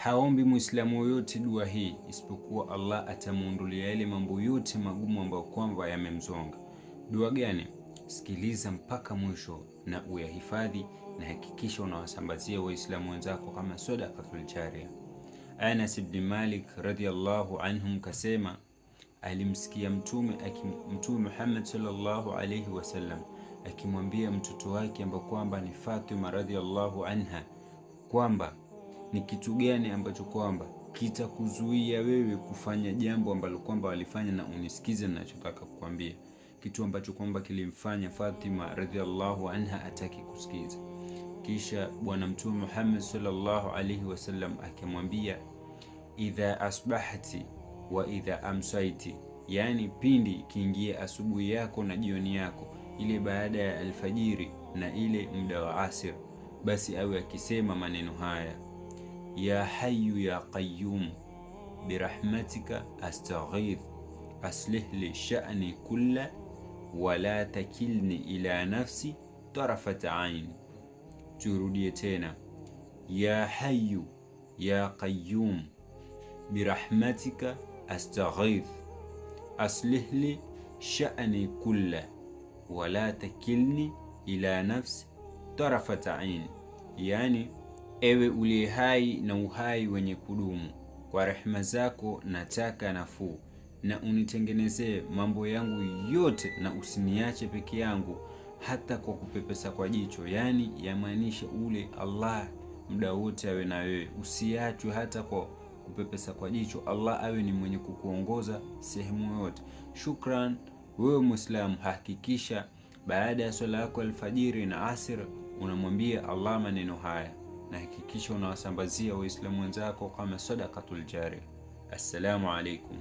haombi Muislamu yoyote dua hii isipokuwa Allah atamuondolia yale mambo yote magumu ambayo kwamba yamemzonga. Dua gani? Sikiliza mpaka mwisho na uyahifadhi, na hakikisha unawasambazia Waislamu wenzako kama sadaqatul jariya. Anas ibn Malik radhiyallahu anhum kasema, alimsikia Mtume Muhammad sallallahu alayhi wasallam akimwambia mtoto wake ambaye kwamba ni Fatima radhiyallahu anha kwamba ni kitu gani ambacho kwamba kitakuzuia wewe kufanya jambo ambalo kwamba walifanya, na unisikize ninachotaka kukwambia. Kitu ambacho kwamba kilimfanya Fatima radhiallahu anha ataki kusikiza. Kisha bwana Mtume Muhammad sallallahu alayhi wasallam akimwambia, idha asbahati wa idha amsaiti, yani pindi kiingia asubuhi yako na jioni yako, ile baada ya alfajiri na ile muda wa asir, basi awe akisema maneno haya: ya hayyu ya qayyum birahmatika astaghith aslih li sha'ni kulla wala takilni ila nafsi tarafat ain. Turudie tena: ya hayyu ya qayyum birahmatika astaghith aslih li sha'ni kulla wala takilni ila nafsi tarafat ain, yani ewe uliye hai na uhai wenye kudumu, kwa rehema zako nataka nafuu, na unitengenezee mambo yangu yote, na usiniache peke yangu hata kwa kupepesa kwa jicho. Yani yamaanisha ule Allah muda wote awe na wewe, usiachwe hata kwa kupepesa kwa jicho. Allah awe ni mwenye kukuongoza sehemu yote. Shukran. Wewe Muislamu, hakikisha baada ya swala yako alfajiri na asr unamwambia Allah maneno haya, na hakikisha unawasambazia Waislamu wenzako kama sadaqatul jariya. Assalamu alaikum.